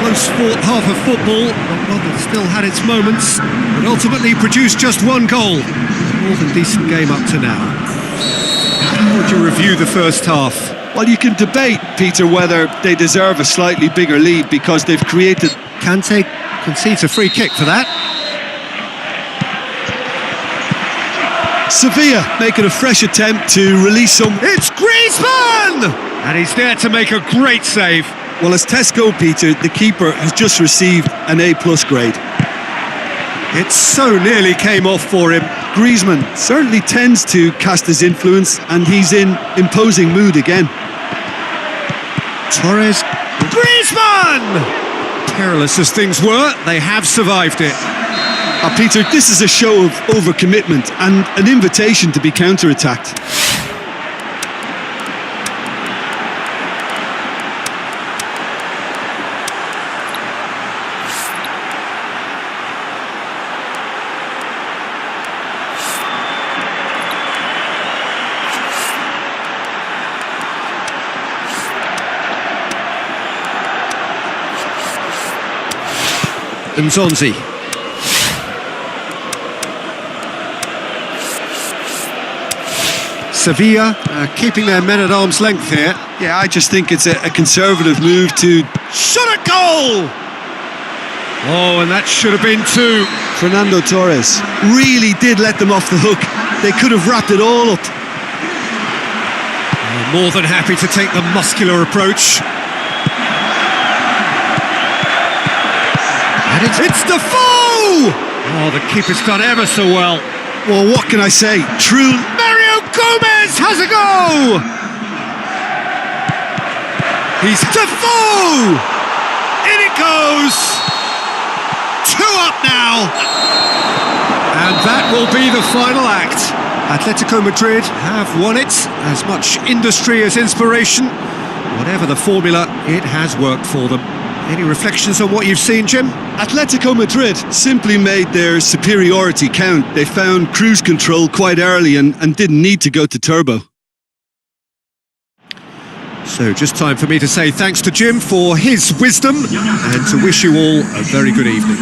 close-fought half of football, but one that still had its moments, but ultimately produced just one goal. More than decent game up to now. How would you review the first half? Well, you can debate, Peter, whether they deserve a slightly bigger lead because they've created... Kante concedes a free kick for that. Sevilla making a fresh attempt to release some... It's Griezmann! And he's there to make a great save. Well, as Tesco, Peter, the keeper has just received an A+ grade. It so nearly came off for him. Griezmann certainly tends to cast his influence, and he's in imposing mood again. Torres. Griezmann! Perilous as things were, they have survived it. Peter, this is a show of overcommitment and an invitation to be counter-attacked. Nzonzi. Sevilla keeping their men at arm's length here. Yeah, I just think it's a conservative move to... Shot at goal! Oh, and that should have been two. Fernando Torres really did let them off the hook. They could have wrapped it all up. More than happy to take the muscular approach. And it's Defoe! Oh, the keeper's done ever so well. Well, what can I say? True... Mario Gomez has a go! He's Defoe! In it goes! 2 up now! And that will be the final act. Atletico Madrid have won it. As much industry as inspiration. Whatever the formula, it has worked for them. Any reflections on what you've seen, Jim? Atletico Madrid simply made their superiority count. They found cruise control quite early and didn't need to go to turbo. So just time for me to say thanks to Jim for his wisdom and to wish you all a very good evening.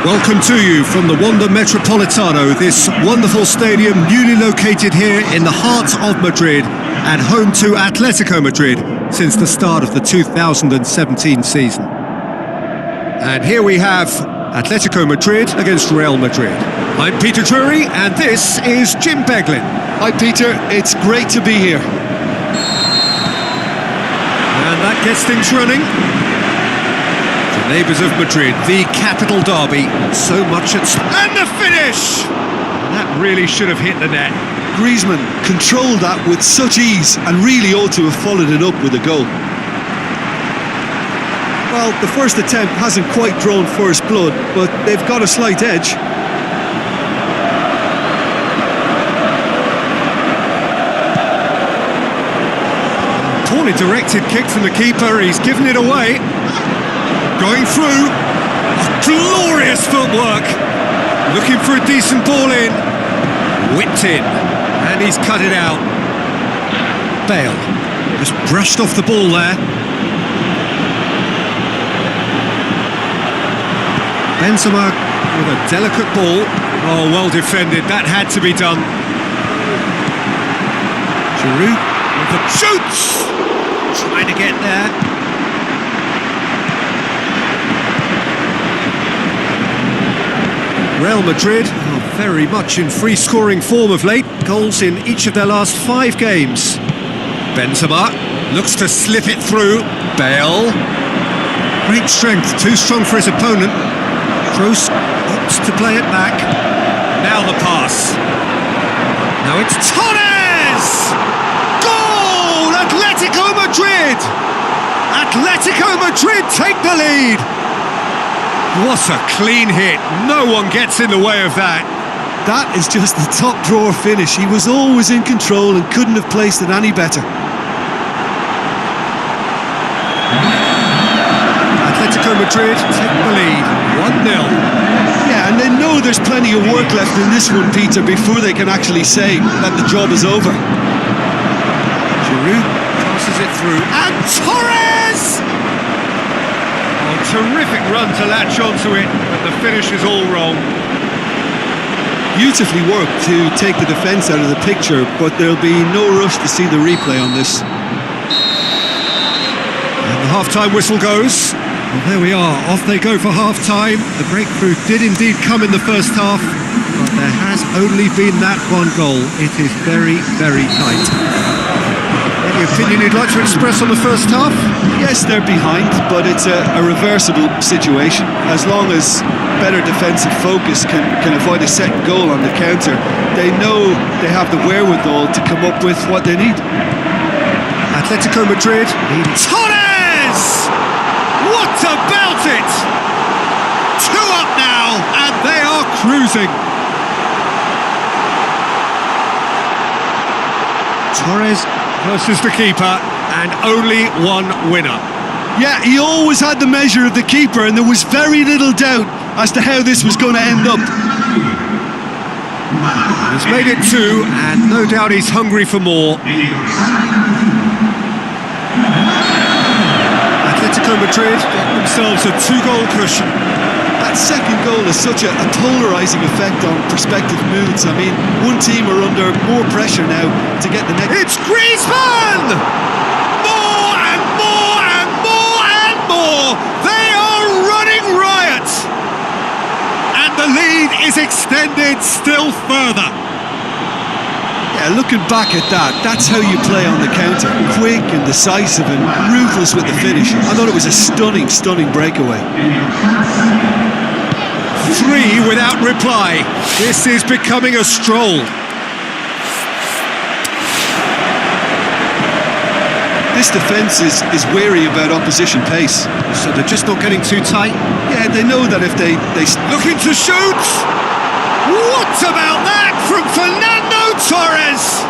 Welcome to you from the Wanda Metropolitano, this wonderful stadium newly located here in the heart of Madrid and home to Atletico Madrid since the start of the 2017 season. And here we have Atletico Madrid against Real Madrid. I'm Peter Drury and this is Jim Beglin. Hi Peter, it's great to be here. And that gets things running. The neighbours of Madrid, the capital derby, so much at stake. And the finish! That really should have hit the net. Griezmann controlled that with such ease and really ought to have followed it up with a goal. Well, the first attempt hasn't quite drawn first blood, but they've got a slight edge. Poorly directed kick from the keeper, he's given it away. Going through. Glorious footwork. Looking for a decent ball in. Whipped in. And he's cut it out. Bale just brushed off the ball there. Benzema with a delicate ball. Oh, well defended. That had to be done. Giroud with the shoots. Trying to get there. Real Madrid are very much in free-scoring form of late. Goals in each of their last 5 games. Benzema looks to slip it through. Bale. Great strength, too strong for his opponent. Kroos opts to play it back. Now the pass. Now it's Torres! Goal! Atletico Madrid! Atletico Madrid take the lead! What a clean hit. No one gets in the way of that. That is just the top drawer finish. He was always in control and couldn't have placed it any better. Atletico Madrid take the lead, 1-0. Yeah, and they know there's plenty of work left in this one, Peter, before they can actually say that the job is over. Giroud passes it through, and Torres! Oh, terrific run to latch onto it, but the finish is all wrong. Beautifully worked to take the defence out of the picture, but there'll be no rush to see the replay on this. And the half-time whistle goes. Well, there we are, off they go for half-time. The breakthrough did indeed come in the first half, but there has only been that one goal. It is very, very tight. Any opinion you'd like to express on the first half? Yes, they're behind, but it's a reversible situation. As long as better defensive focus can avoid a second goal on the counter, they know they have the wherewithal to come up with what they need. Atletico Madrid leading. Torres! What about it? 2 up now, and they are cruising. Torres versus the keeper, and only one winner. Yeah, he always had the measure of the keeper, and there was very little doubt as to how this was going to end up. He's made it 2, and no doubt he's hungry for more. Atletico Madrid get themselves a 2-goal cushion. That second goal has such a polarising effect on prospective moods. I mean, one team are under more pressure now to get the next... It's Griezmann! More and more and more and more! They are running riot! And the lead is extended still further. Yeah, looking back at that, that's how you play on the counter. Quick and decisive and ruthless with the finish. I thought it was a stunning, stunning breakaway. 3 without reply. This is becoming a stroll. This defence is wary about opposition pace. So they're just not getting too tight? Yeah, they know that if they Looking to shoot! What about that from Fernando Torres?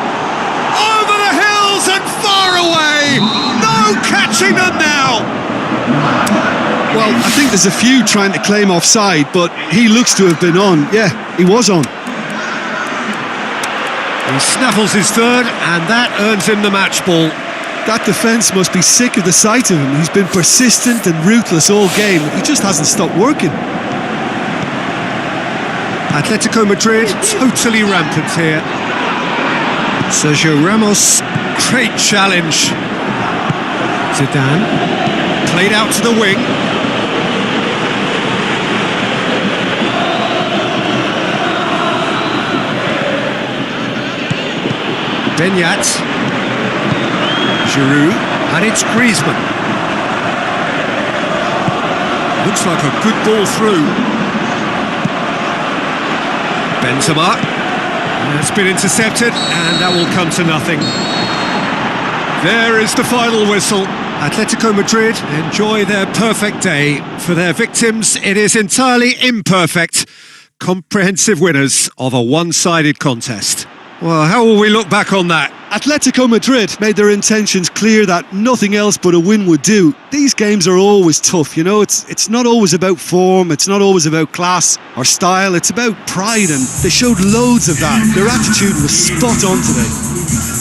Over the hills and far away! No catching them now! Well, I think there's a few trying to claim offside, but he looks to have been on. Yeah, he was on. He snaffles his third, and that earns him the match ball. That defence must be sick of the sight of him. He's been persistent and ruthless all game. He just hasn't stopped working. Atletico Madrid totally rampant here. Sergio Ramos, great challenge. Zidane, played out to the wing. Benyat, Giroud, and it's Griezmann. Looks like a good ball through. Benzema, it's been intercepted, and that will come to nothing. There is the final whistle. Atletico Madrid enjoy their perfect day. For their victims, it is entirely imperfect. Comprehensive winners of a one-sided contest. Well, how will we look back on that? Atletico Madrid made their intentions clear that nothing else but a win would do. These games are always tough, you know, it's not always about form, it's not always about class or style, it's about pride, and they showed loads of that. Their attitude was spot on today.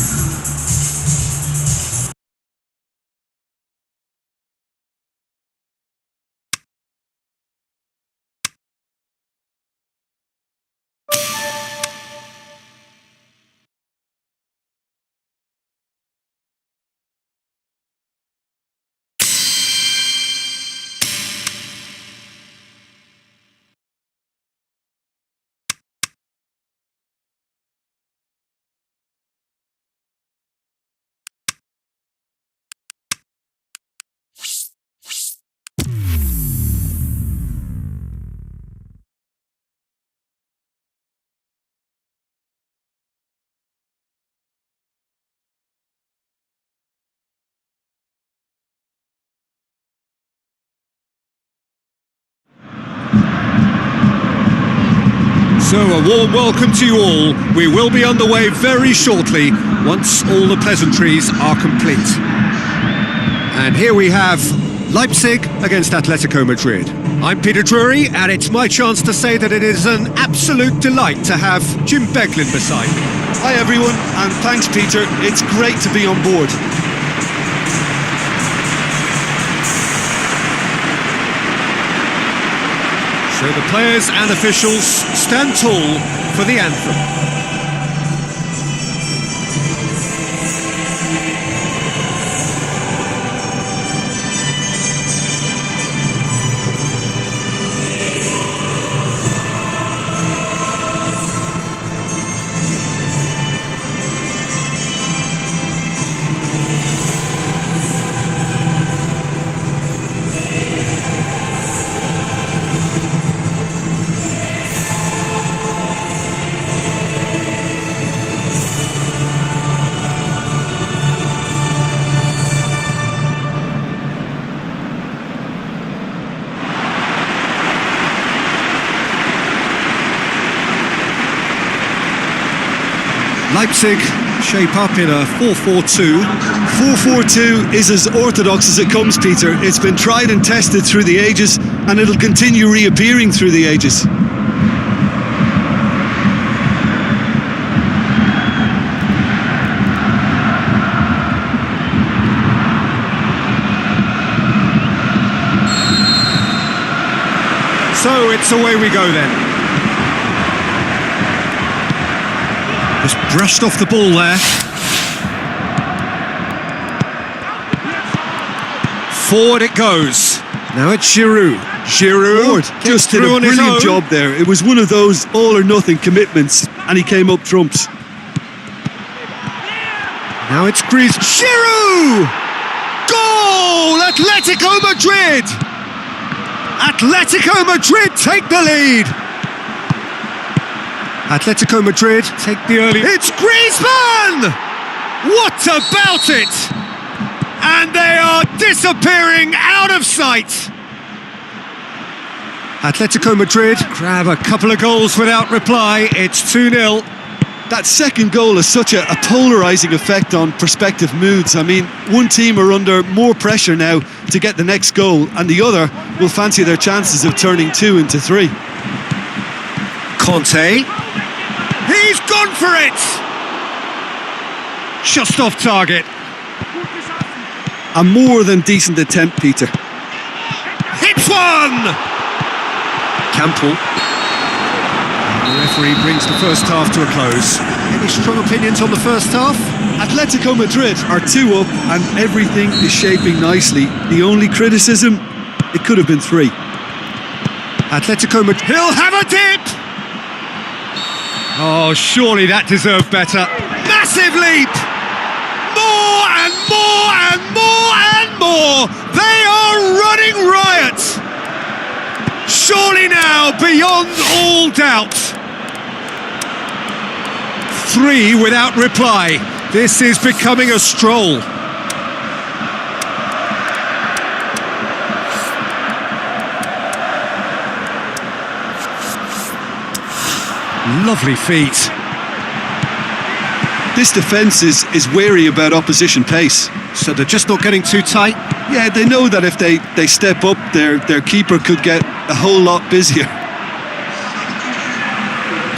So a warm welcome to you all. We will be underway very shortly once all the pleasantries are complete. And here we have Leipzig against Atletico Madrid. I'm Peter Drury, and it's my chance to say that it is an absolute delight to have Jim Beglin beside me. Hi everyone, and thanks Peter, it's great to be on board. So the players and officials stand tall for the anthem. Leipzig shape up in a 4-4-2. 4-4-2 is as orthodox as it comes, Peter. It's been tried and tested through the ages, and it'll continue reappearing through the ages. So it's away we go then. Just brushed off the ball there. Forward it goes. Now it's Giroud. Giroud just did a brilliant job there. It was one of those all-or-nothing commitments, and he came up trumps. Now it's Greece. Giroud! Goal! Atletico Madrid! Atletico Madrid take the lead! Atletico Madrid take the early... It's Griezmann! What about it? And they are disappearing out of sight. Atletico Madrid grab a couple of goals without reply. It's 2-0. That second goal has such a polarising effect on prospective moods. I mean, one team are under more pressure now to get the next goal, and the other will fancy their chances of turning 2 into 3. Conte. He's gone for it! Just off target. A more than decent attempt, Peter. Hits one! Campbell. The referee brings the first half to a close. Any strong opinions on the first half? Atletico Madrid are 2 up and everything is shaping nicely. The only criticism, it could have been 3. Atletico Madrid. He'll have a dip! Oh, surely that deserved better. Massive leap! More and more and more and more! They are running riot! Surely now, beyond all doubt. 3 without reply. This is becoming a stroll. Lovely feet. This defence is wary about opposition pace. So they're just not getting too tight. Yeah, they know that if they step up, their keeper could get a whole lot busier.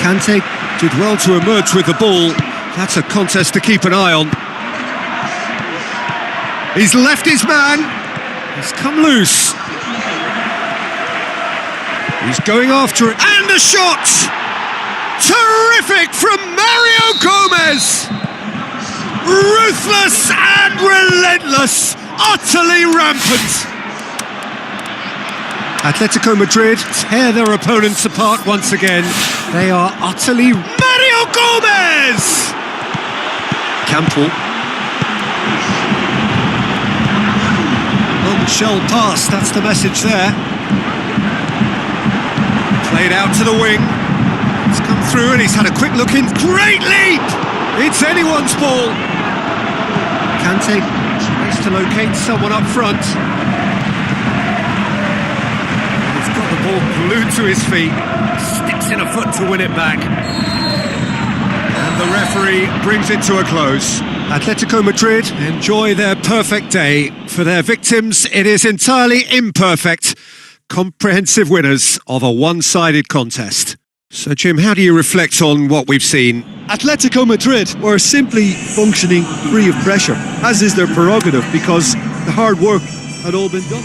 Kante did well to emerge with the ball. That's a contest to keep an eye on. He's left his man. He's come loose. He's going after it. And the shot! Terrific from Mario Gomez! Ruthless and relentless, utterly rampant. Atletico Madrid tear their opponents apart once again. They are utterly... Mario Gomez! Campbell. Shell pass, that's the message there. Played out to the wing. It's come through and he's had a quick look in. Great leap! It's anyone's ball. Kante tries to locate someone up front. He's got the ball glued to his feet. Sticks in a foot to win it back. And the referee brings it to a close. Atletico Madrid enjoy their perfect day. For their victims, it is entirely imperfect. Comprehensive winners of a one-sided contest. So, Jim, how do you reflect on what we've seen? Atletico Madrid were simply functioning free of pressure, as is their prerogative, because the hard work had all been done.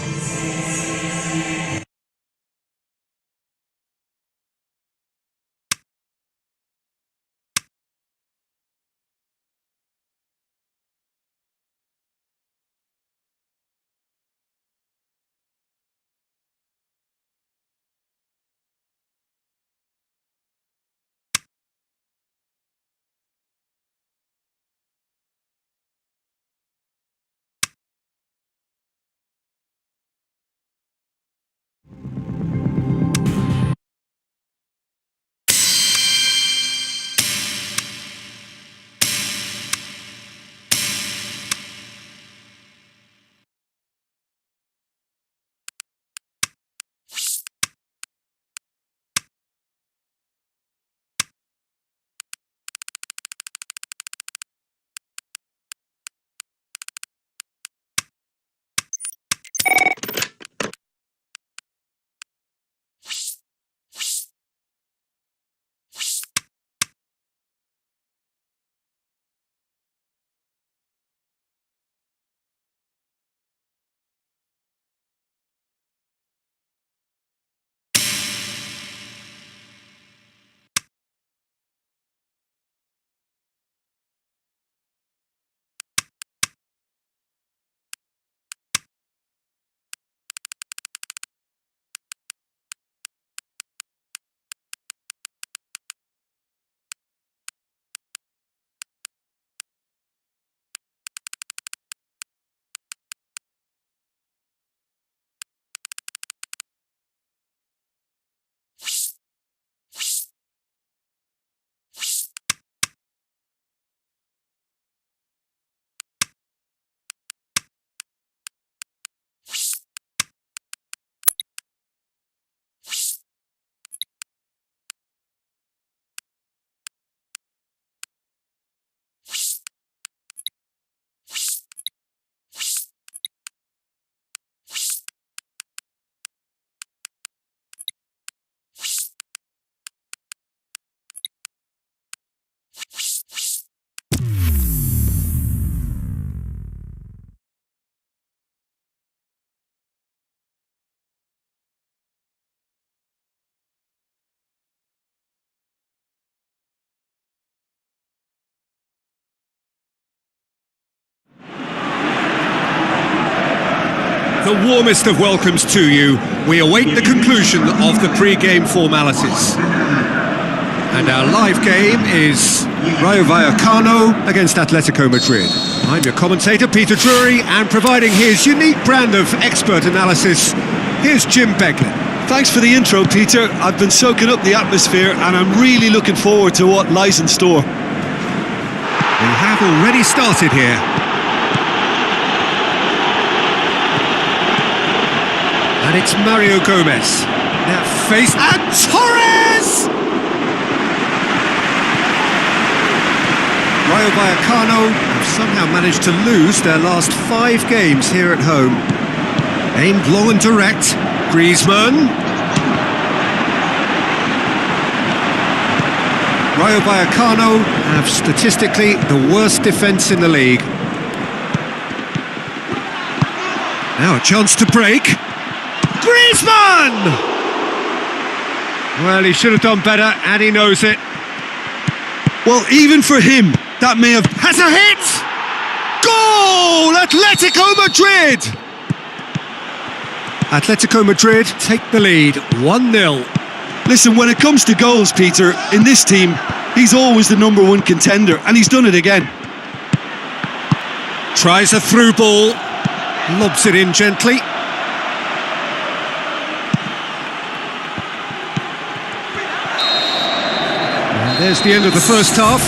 The warmest of welcomes to you. We await the conclusion of the pre-game formalities. And our live game is Rayo Vallecano against Atletico Madrid. I'm your commentator, Peter Drury, and providing his unique brand of expert analysis, here's Jim Beglin. Thanks for the intro, Peter. I've been soaking up the atmosphere and I'm really looking forward to what lies in store. We have already started here. And it's Mario Gomez. Now face and Torres! Rayo Vallecano have somehow managed to lose their last 5 games here at home. Aimed long and direct. Griezmann. Rayo Vallecano have statistically the worst defence in the league. Now a chance to break. Griezmann! Well, he should have done better, and he knows it. Well, even for him, that may have... Has a hit! Goal! Atletico Madrid! Atletico Madrid take the lead, 1-0. Listen, when it comes to goals, Peter, in this team, he's always the number 1 contender, and he's done it again. Tries a through ball, lobs it in gently. And there's the end of the first half.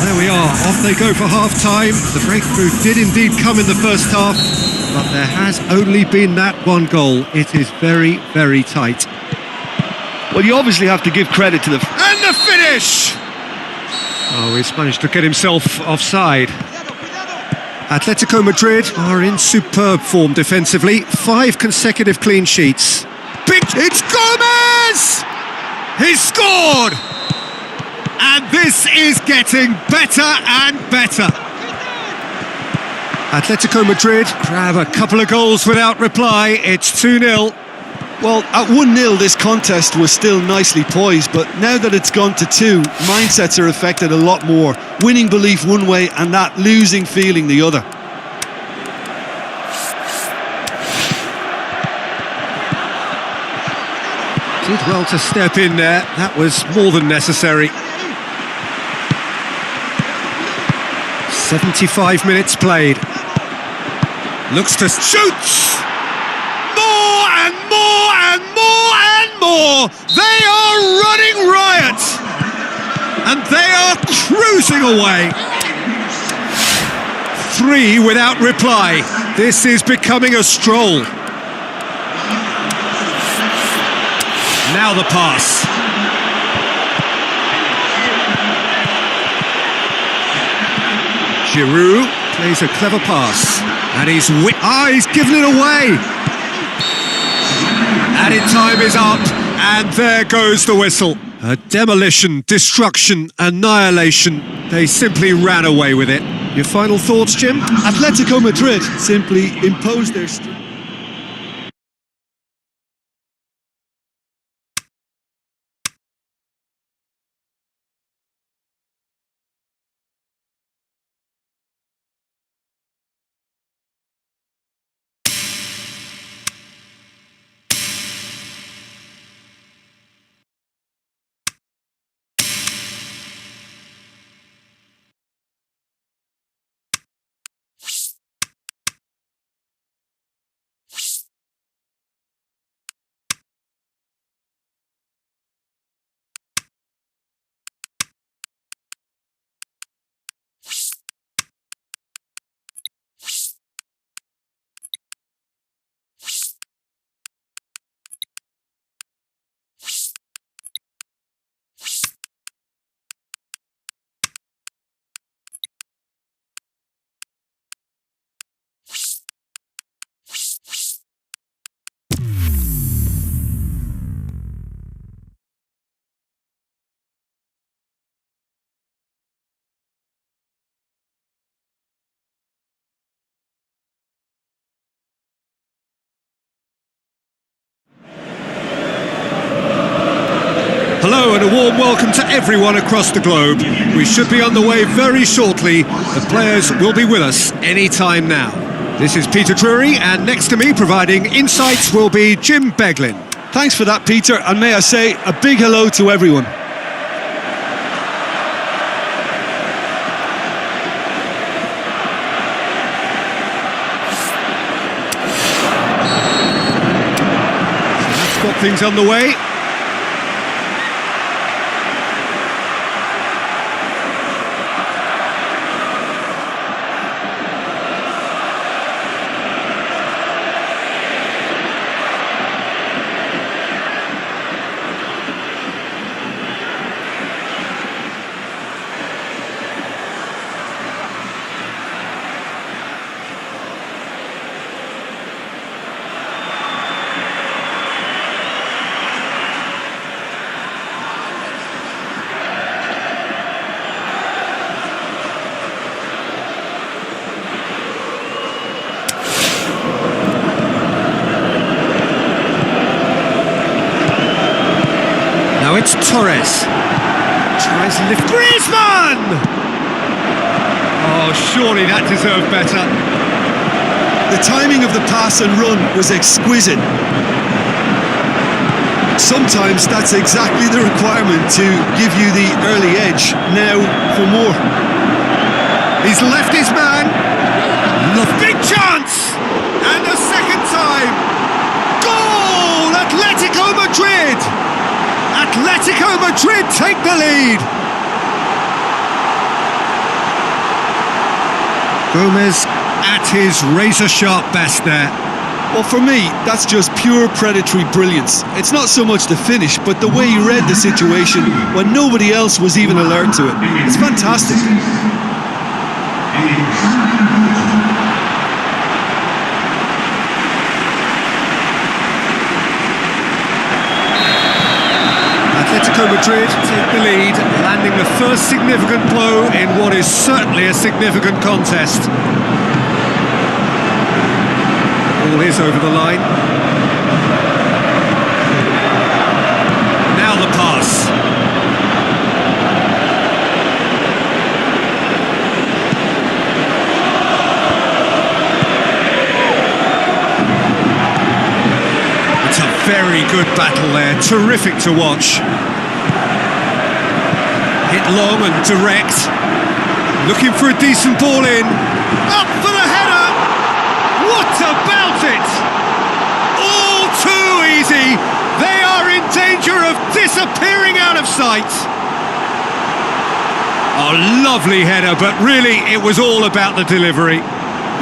There we are, off they go for half-time. The breakthrough did indeed come in the first half, but there has only been that one goal. It is very, very tight. Well, you obviously have to give credit to the... And the finish! Oh, he's managed to get himself offside. Atletico Madrid are in superb form defensively. 5 consecutive clean sheets. It's Gomez! He's scored! And this is getting better and better. Atletico Madrid grab a couple of goals without reply. It's 2-0. Well, at 1-0 this contest was still nicely poised, but now that it's gone to 2, mindsets are affected a lot more. Winning belief one way and that losing feeling the other. Did well to step in there. That was more than necessary. 75 minutes played. Looks to shoot! More and more and more and more! They are running riot! And they are cruising away! 3 without reply. This is becoming a stroll. Now the pass. Giroud plays a clever pass. And he's given it away! Added time is up, and there goes the whistle. A demolition, destruction, annihilation. They simply ran away with it. Your final thoughts, Jim? Atletico Madrid simply imposed their... Hello and a warm welcome to everyone across the globe. We should be on the way very shortly. The players will be with us any time now. This is Peter Drury, and next to me providing insights will be Jim Beglin. Thanks for that, Peter, and may I say a big hello to everyone. So that's got things on the way. it's Torres. Tries to lift Griezmann! Oh, surely that deserved better. The timing of the pass and run was exquisite. Sometimes that's exactly the requirement to give you the early edge. Now for more. He's left his man. Big chance! And a second time. Goal! Atletico Madrid! Atletico Madrid take the lead. Gomez at his razor-sharp best there. Well, for me, that's just pure predatory brilliance. It's not so much the finish, but the way he read the situation when nobody else was even alert to it. It's fantastic. Atletico Madrid take the lead, landing the first significant blow in what is certainly a significant contest. Ball is over the line. Now the pass. It's a very good battle there, terrific to watch. Hit long and direct. Looking for a decent ball in. Up for the header! What about it? All too easy. They are in danger of disappearing out of sight. A lovely header, but really it was all about the delivery.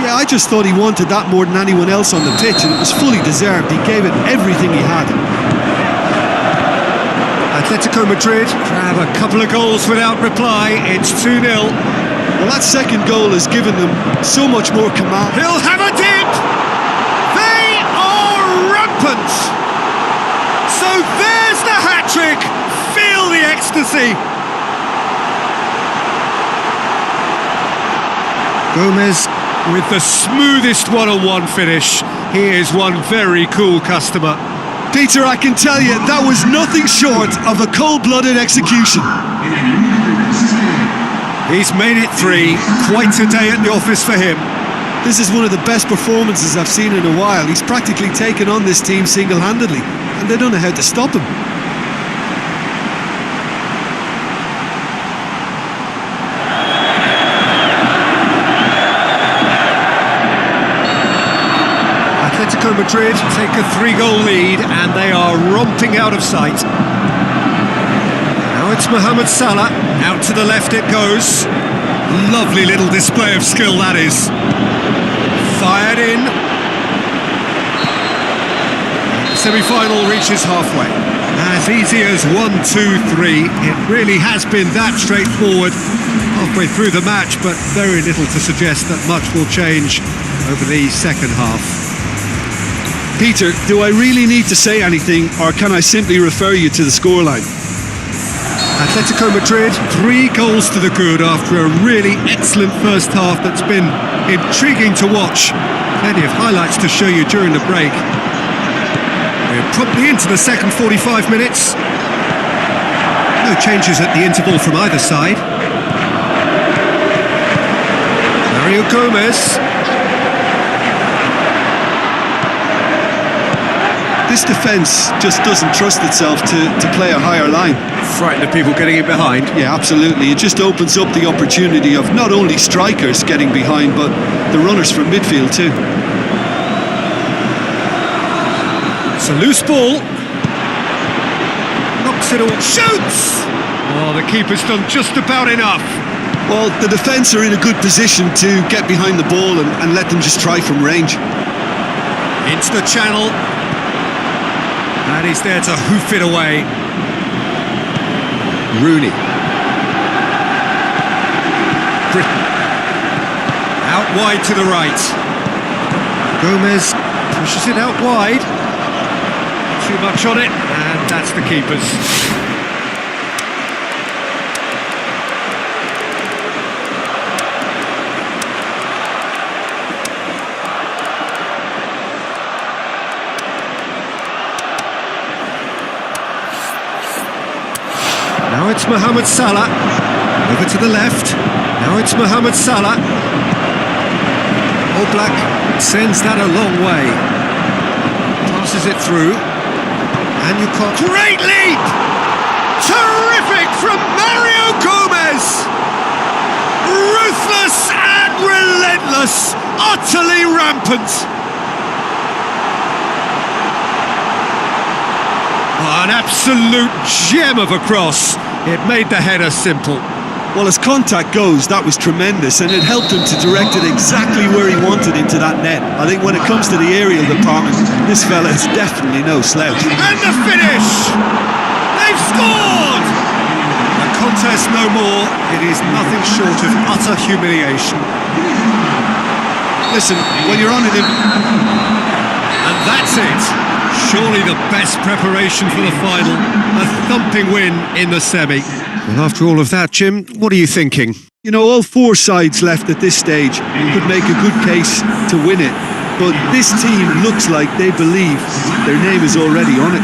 Yeah, I just thought he wanted that more than anyone else on the pitch, and it was fully deserved. He gave it everything he had. Atletico Madrid grab a couple of goals without reply. It's 2-0. Well, that second goal has given them so much more command. He'll have a dip! They are rampant! So there's the hat-trick! Feel the ecstasy! Gomez with the smoothest one-on-one finish. He is one very cool customer. Peter, I can tell you, that was nothing short of a cold-blooded execution. He's made it 3, quite a day at the office for him. This is one of the best performances I've seen in a while. He's practically taken on this team single-handedly, and they don't know how to stop him. Atletico Madrid take a 3-goal lead, and they are romping out of sight. Now it's Mohamed Salah, out to the left it goes. Lovely little display of skill that is. Fired in. The semi-final reaches halfway. As easy as 1, 2, 3. It really has been that straightforward halfway through the match, but very little to suggest that much will change over the second half. Peter, do I really need to say anything, or can I simply refer you to the scoreline? Atletico Madrid, 3 goals to the good after a really excellent first half that's been intriguing to watch. Plenty of highlights to show you during the break. We're probably into the second 45 minutes. No changes at the interval from either side. Mario Gomez. This defence just doesn't trust itself to play a higher line. Frightened of people getting in behind. Yeah, absolutely. It just opens up the opportunity of not only strikers getting behind, but the runners from midfield too. It's a loose ball. Knocks it all. Shoots! Oh, the keeper's done just about enough. Well, the defence are in a good position to get behind the ball and let them just try from range. Into the channel. And he's there to hoof it away. Rooney. Britain. Out wide to the right. Gomez pushes it out wide. Too much on it, and that's the keeper's. it's Mohamed Salah. Over to the left. Now it's Mohamed Salah. Oblak sends that a long way. Passes it through. And you can't... Great leap! Terrific from Mario Gomez! Ruthless and relentless, utterly rampant. Oh, an absolute gem of a cross. It made the header simple. Well, as contact goes, that was tremendous, and it helped him to direct it exactly where he wanted into that net. I think when it comes to the aerial department, this fella is definitely no slouch. And the finish! They've scored! A contest no more. It is nothing short of utter humiliation. Listen, when you're on it... And that's it. Surely the best preparation for the final. A thumping win in the semi. Well, after all of that, Jim, what are you thinking? You know, all four sides left at this stage could make a good case to win it. But this team looks like they believe their name is already on it.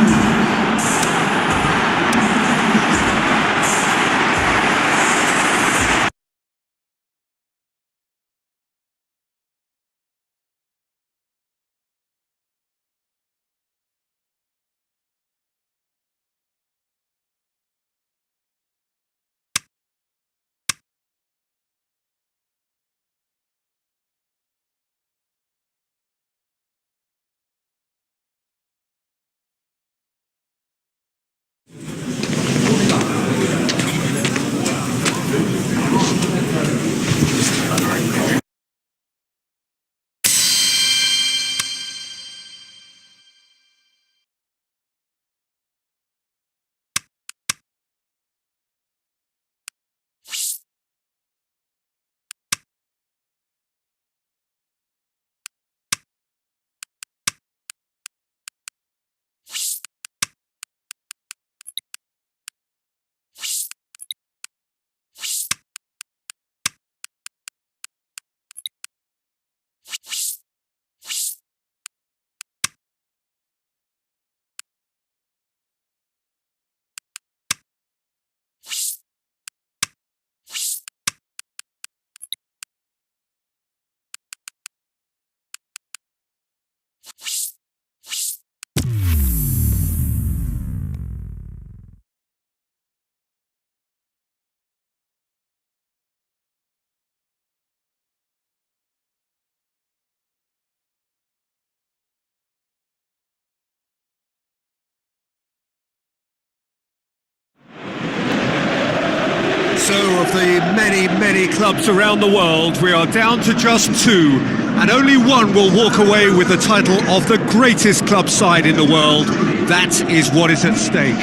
So, of the many, many clubs around the world, we are down to just two, and only one will walk away with the title of the greatest club side in the world. That is what is at stake.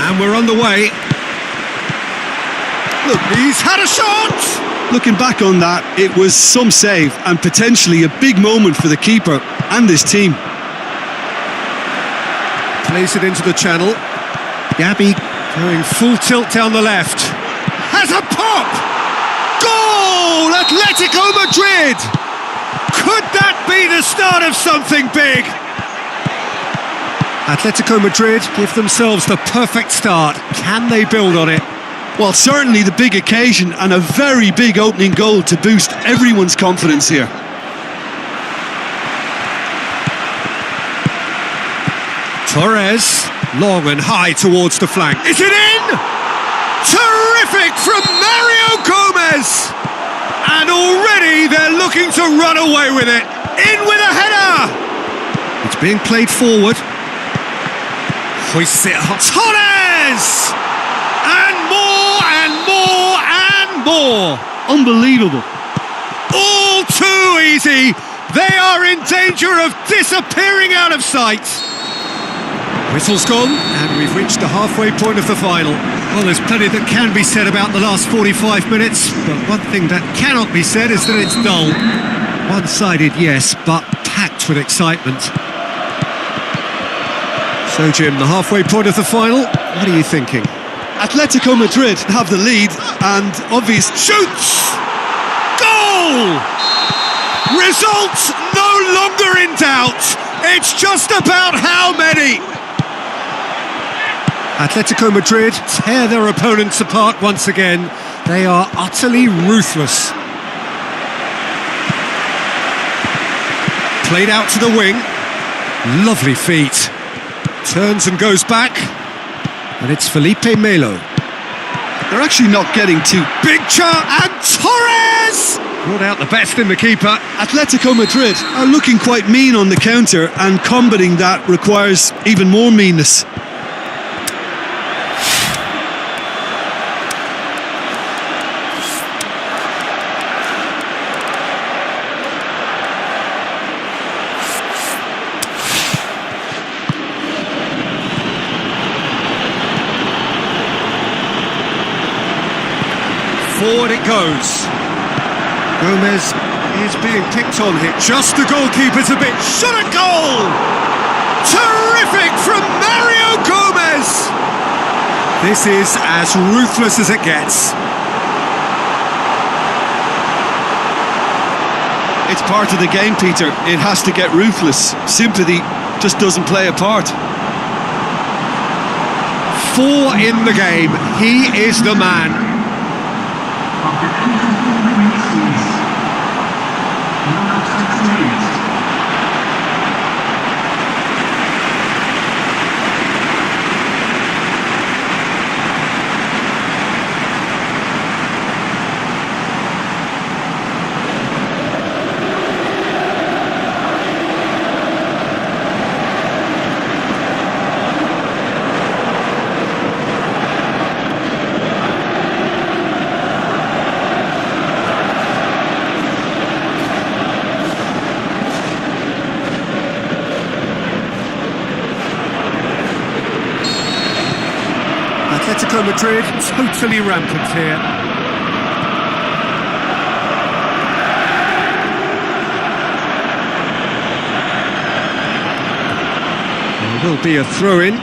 And we're on the way. Look, he's had a shot! Looking back on that, it was some save and potentially a big moment for the keeper and this team. Plays it into the channel. Gabby going full tilt down the left. Has a pop! Goal! Atletico Madrid! Could that be the start of something big? Atletico Madrid give themselves the perfect start. Can they build on it? Well, certainly the big occasion and a very big opening goal to boost everyone's confidence here. Torres, long and high towards the flank. Is it in? Terrific from Mario Gomez! And already they're looking to run away with it. In with a header! It's being played forward. Hoists it up. Torres! And more and more and more. Unbelievable. All too easy. They are in danger of disappearing out of sight. Whistle's gone, and we've reached the halfway point of the final. Well, there's plenty that can be said about the last 45 minutes, but one thing that cannot be said is that it's dull. One-sided, yes, but packed with excitement. So, Jim, the halfway point of the final, what are you thinking? Atletico Madrid have the lead, and obvious... Shoots! Goal! Results no longer in doubt. It's just about how many? Atletico Madrid tear their opponents apart once again. They are utterly ruthless. Played out to the wing. Lovely feet. Turns and goes back. And it's Felipe Melo. They're actually not getting too... Big chance, and Torres! Brought out the best in the keeper. Atletico Madrid are looking quite mean on the counter, and combating that requires even more meanness. Forward it goes. Gomez is being picked on here. Just the goalkeeper's a bit. Shot a goal! Terrific from Mario Gomez! This is as ruthless as it gets. It's part of the game, Peter. It has to get ruthless. Sympathy just doesn't play a part. 4 in the game. He is the man. Atletico Madrid totally rampant here. There will be a throw-in.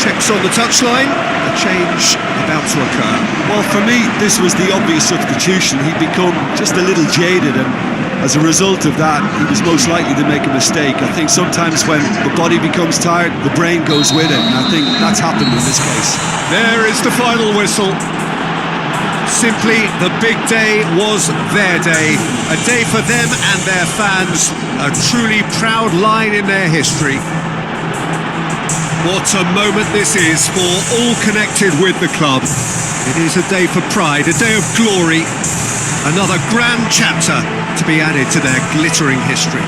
Checks on the touchline, a change about to occur. Well, for me, this was the obvious substitution. He'd become just a little jaded, and as a result of that, he was most likely to make a mistake. I think sometimes when the body becomes tired, the brain goes with it, and I think that's happened in this case. There is the final whistle. Simply, the big day was their day. A day for them and their fans. A truly proud line in their history. What a moment this is for all connected with the club. It is a day for pride, a day of glory. Another grand chapter to be added to their glittering history.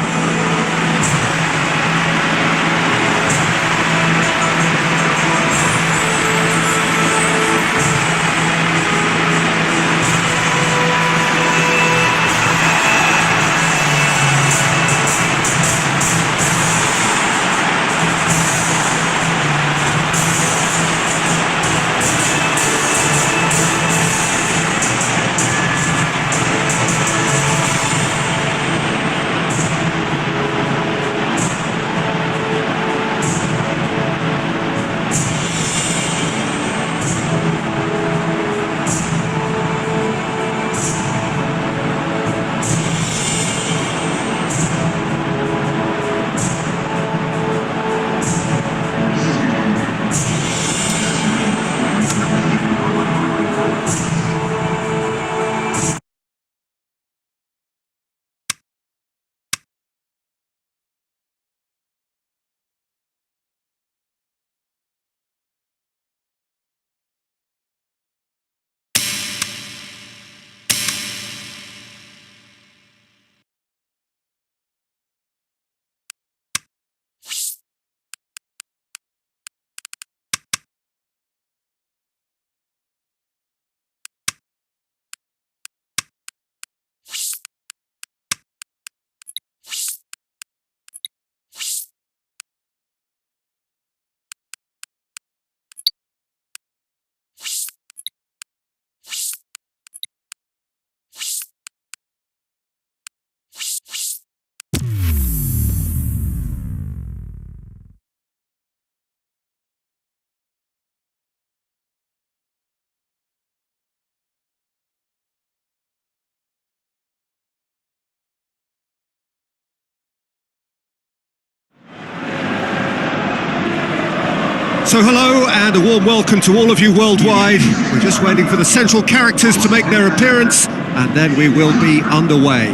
So hello and a warm welcome to all of you worldwide. We're just waiting for the central characters to make their appearance and then we will be underway.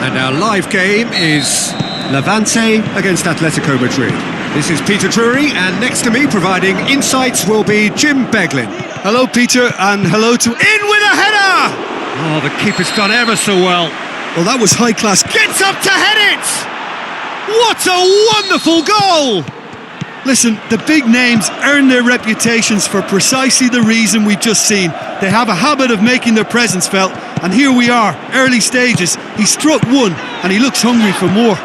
And our live game is Levante against Atletico Madrid. This is Peter Drury and next to me providing insights will be Jim Beglin. Hello, Peter, and hello to... In with a header! Oh, the keeper's done ever so well. Well, that was high class. Gets up to head it! What a wonderful goal! Listen, the big names earn their reputations for precisely the reason we've just seen. They have a habit of making their presence felt, and here we are, early stages. He struck one, and he looks hungry for more.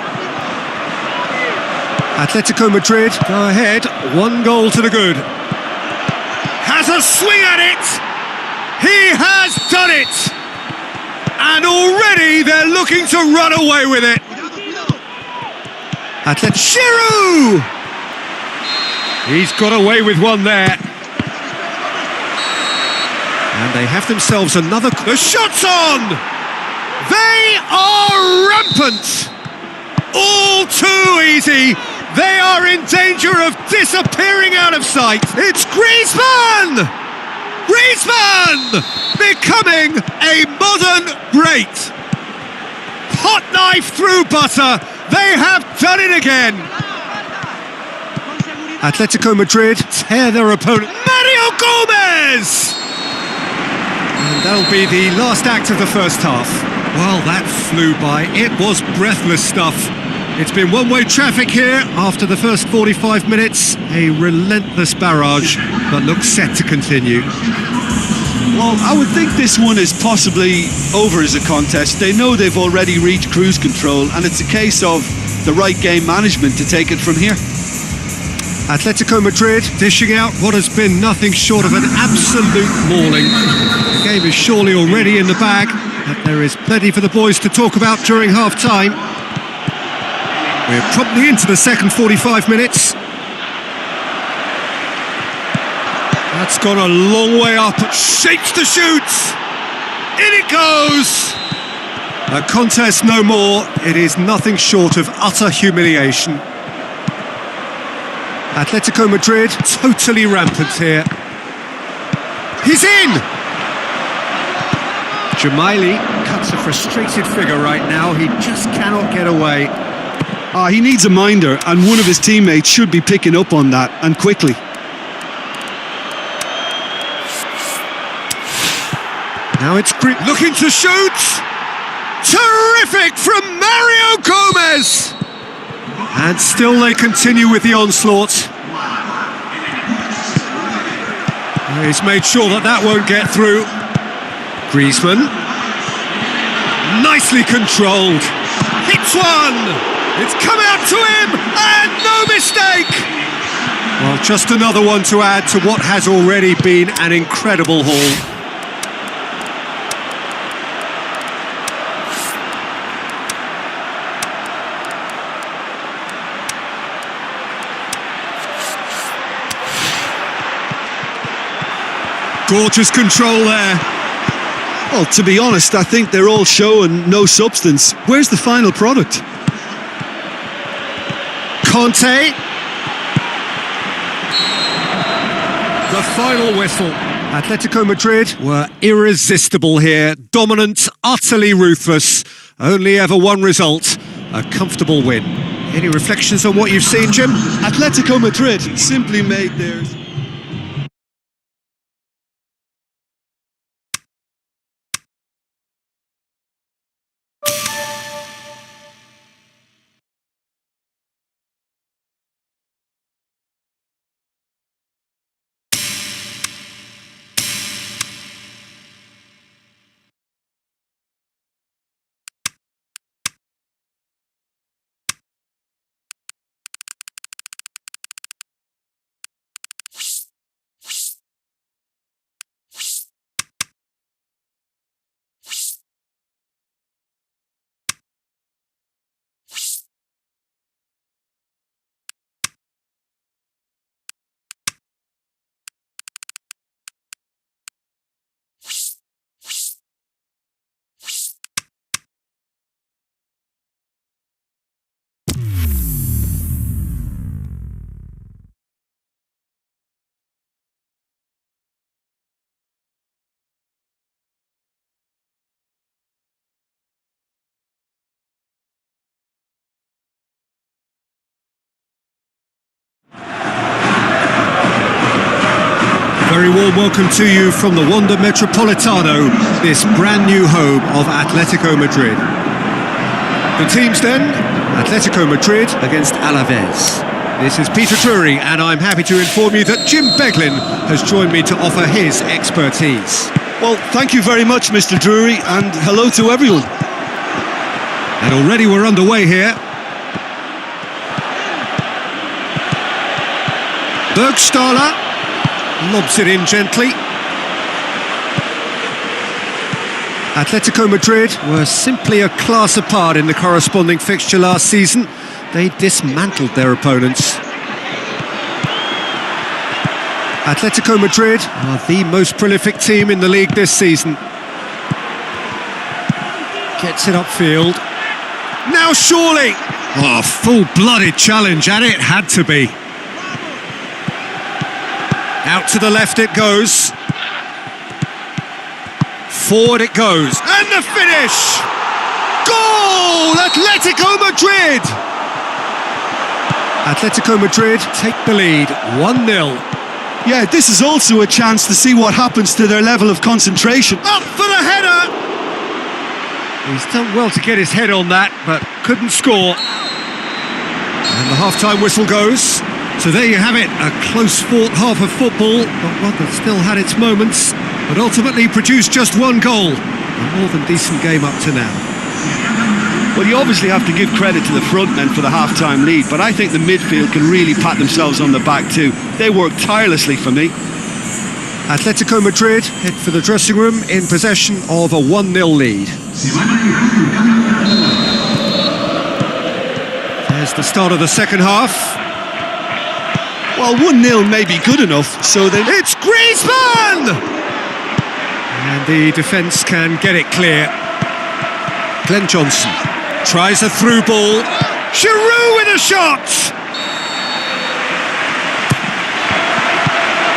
Atletico Madrid go ahead, 1 goal to the good. Has a swing at it! He has done it! And already they're looking to run away with it. Giroud! He's got away with one there. And they have themselves another... The shot's on! They are rampant! All too easy! They are in danger of disappearing out of sight! It's Griezmann! Griezmann! Becoming a modern great! Hot knife through butter! They have done it again! Atletico Madrid tear their opponent. Mario Gomez! And that'll be the last act of the first half. Well, that flew by. It was breathless stuff. It's been one-way traffic here after the first 45 minutes. A relentless barrage, but looks set to continue. Well, I would think this one is possibly over as a contest. They know they've already reached cruise control, and it's a case of the right game management to take it from here. Atletico Madrid dishing out what has been nothing short of an absolute mauling. The game is surely already in the bag, but there is plenty for the boys to talk about during half-time. We're promptly into the second 45 minutes. That's gone a long way up, shapes to shoot! In it goes! A contest no more, it is nothing short of utter humiliation. Atletico Madrid totally rampant here. He's in! Jamaili cuts a frustrated figure right now, he just cannot get away. He needs a minder, and one of his teammates should be picking up on that, and quickly. Now it's looking to shoot! Terrific from Mario Gomez! And still they continue with the onslaught. He's made sure that that won't get through. Griezmann. Nicely controlled. Hits one! It's come out to him, and no mistake! Well, just another one to add to what has already been an incredible haul. Gorgeous control there. Well, to be honest, I think they're all show and no substance. Where's the final product? Conte. The final whistle. Atletico Madrid were irresistible here. Dominant, utterly ruthless. Only ever one result. A comfortable win. Any reflections on what you've seen, Jim? Atletico Madrid simply made theirs. very warm welcome to you from the Wanda Metropolitano, this brand new home of Atletico Madrid. The teams then, Atletico Madrid against Alaves. This is Peter Drury, and I'm happy to inform you that Jim Beglin has joined me to offer his expertise. Well, thank you very much, Mr. Drury, and hello to everyone. And already we're underway here. Bergstaller lobs it in gently. Atletico Madrid were simply a class apart in the corresponding fixture last season. They dismantled their opponents. Atletico Madrid are the most prolific team in the league this season. Gets it upfield. Now surely! Oh, full-blooded challenge, and it had to be. Out to the left it goes. Forward it goes. And the finish! Goal! Atletico Madrid! Atletico Madrid take the lead, 1-0. Yeah, this is also a chance to see what happens to their level of concentration. Up for the header! He's done well to get his head on that, but couldn't score. And the half-time whistle goes. So there you have it, a close-fought half of football, but one that still had its moments, but ultimately produced just one goal. A more than decent game up to now. Well, you obviously have to give credit to the front men for the half-time lead, but I think the midfield can really pat themselves on the back too. They worked tirelessly for me. Atletico Madrid head for the dressing room in possession of a 1-0 lead. There's the start of the second half. Well, 1-0 may be good enough, so then... It's Griezmann! And the defence can get it clear. Glenn Johnson tries a through ball. Giroud with a shot!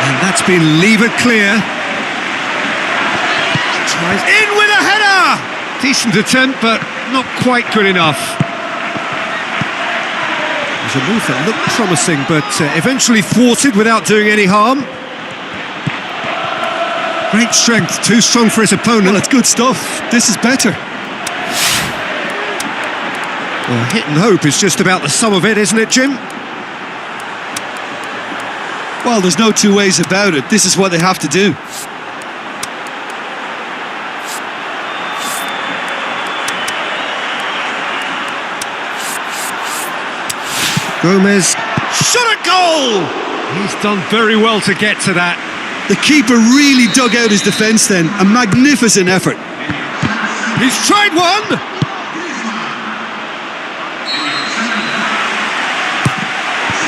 And that's been levered clear. Tries in with a header! Decent attempt, but not quite good enough. A move that looked promising, but eventually thwarted without doing any harm. Great strength, too strong for his opponent. Well, it's good stuff. This is better. Well, hit and hope is just about the sum of it, isn't it, Jim? Well, there's no two ways about it. This is what they have to do. Gomez shot a goal! He's done very well to get to that. The keeper really dug out his defence then. A magnificent effort. He's tried one!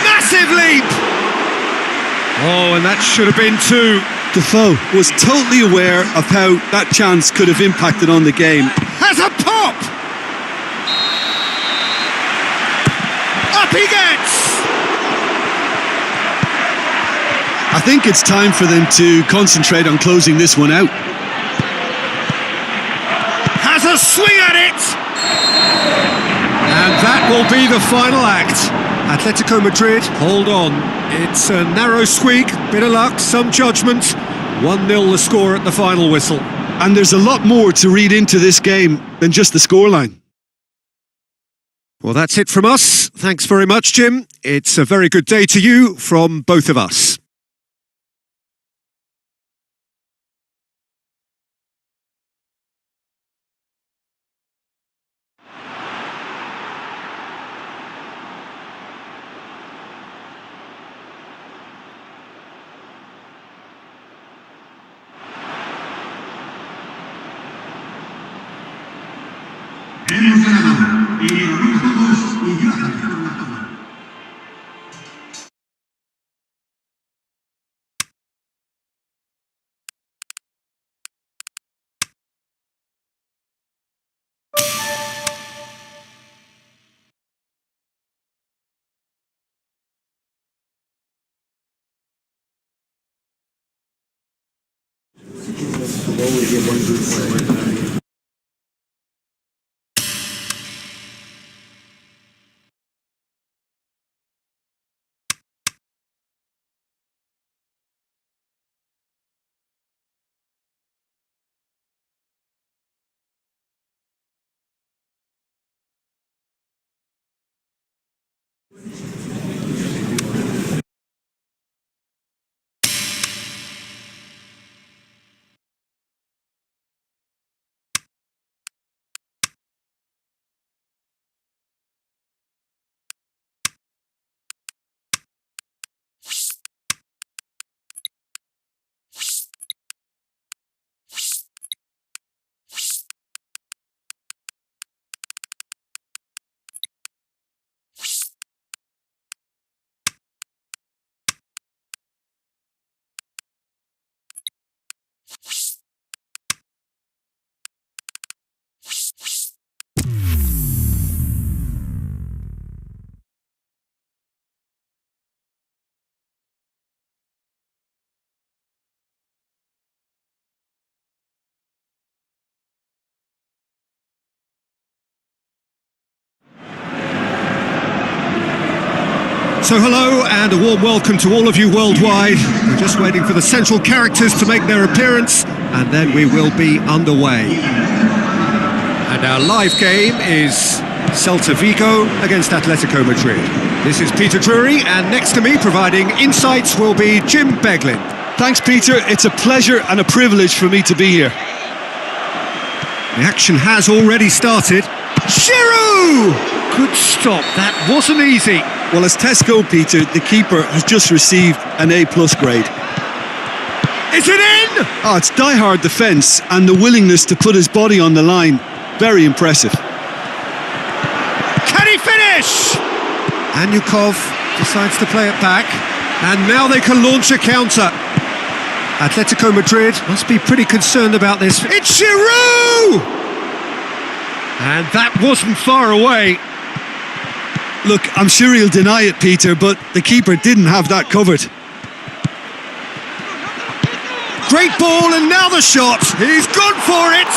Massive leap! Oh, and that should have been two. Defoe was totally aware of how that chance could have impacted on the game. Has a pop! Up he gets! I think it's time for them to concentrate on closing this one out. Has a swing at it! And that will be the final act. Atletico Madrid, hold on. It's a narrow squeak, bit of luck, some judgment. 1-0 the score at the final whistle. And there's a lot more to read into this game than just the scoreline. Well, that's it from us. Thanks very much, Jim. It's a very good day to you from both of us. Hemos ganado y ganamos todos y gracias por todo. So hello and a warm welcome to all of you worldwide. We're just waiting for the central characters to make their appearance and then we will be underway. And our live game is Celta Vigo against Atletico Madrid. This is Peter Drury and next to me providing insights will be Jim Beglin. Thanks, Peter. It's a pleasure and a privilege for me to be here. The action has already started. Giroud! Good stop, that wasn't easy. Well, as Tesco, Peter, the keeper has just received an A+ grade. Is it in? Oh, it's die-hard defence and the willingness to put his body on the line. Very impressive. Can he finish? Anyukov decides to play it back. And now they can launch a counter. Atletico Madrid must be pretty concerned about this. It's Giroud! And that wasn't far away. Look, I'm sure he'll deny it, Peter, but the keeper didn't have that covered. Great ball, and now the shot. He's gone for it.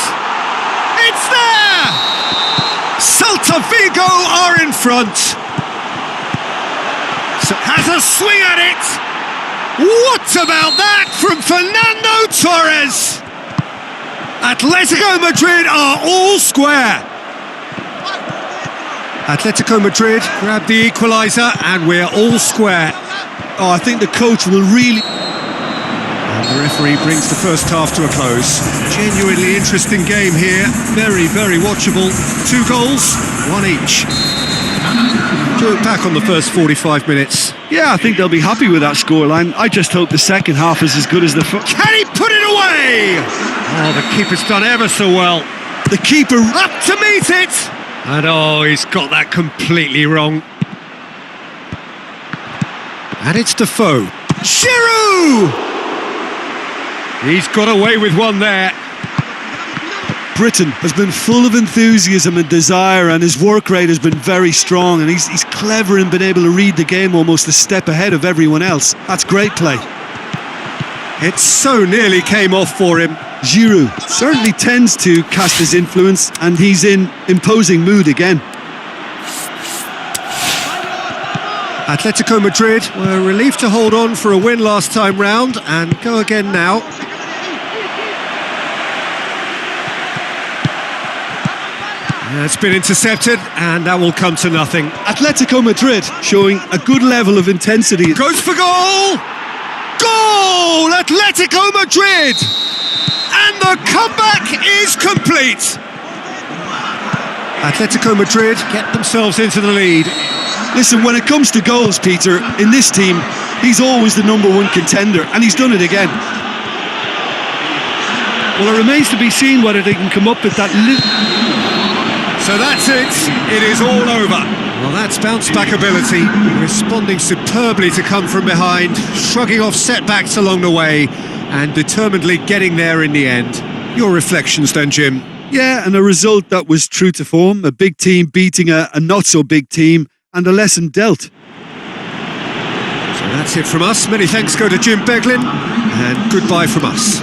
It's there! Celta Vigo are in front. So has a swing at it. What about that from Fernando Torres? Atletico Madrid are all square. Atletico Madrid grab the equaliser and we're all square. Oh, I think the coach will really... And the referee brings the first half to a close. Genuinely interesting game here. Very, very watchable. 2 goals, 1 each. To look back on the first 45 minutes. Yeah, I think they'll be happy with that scoreline. I just hope the second half is as good as the first. Can he put it away? Oh, the keeper's done ever so well. The keeper up to meet it. And oh, he's got that completely wrong. And it's Defoe. Giroud! He's got away with one there. Britain has been full of enthusiasm and desire, and his work rate has been very strong, and he's clever in being able to read the game almost a step ahead of everyone else. That's great play. It so nearly came off for him. Giroud certainly tends to cast his influence, and he's in imposing mood again. Atletico Madrid were relieved to hold on for a win last time round and go again now. It's been intercepted and that will come to nothing. Atletico Madrid showing a good level of intensity. Goes for goal! Goal! Atletico Madrid! And the comeback is complete! Atletico Madrid get themselves into the lead. Listen, when it comes to goals, Peter, in this team, he's always the #1 contender, and he's done it again. Well, it remains to be seen whether they can come up with that... So that's it. It is all over. Well, that's bounce-back ability, responding superbly to come from behind, shrugging off setbacks along the way, and determinedly getting there in the end. Your reflections then, Jim? Yeah, and a result that was true to form, a big team beating a not-so-big team, and a lesson dealt. So that's it from us. Many thanks go to Jim Beglin, and goodbye from us.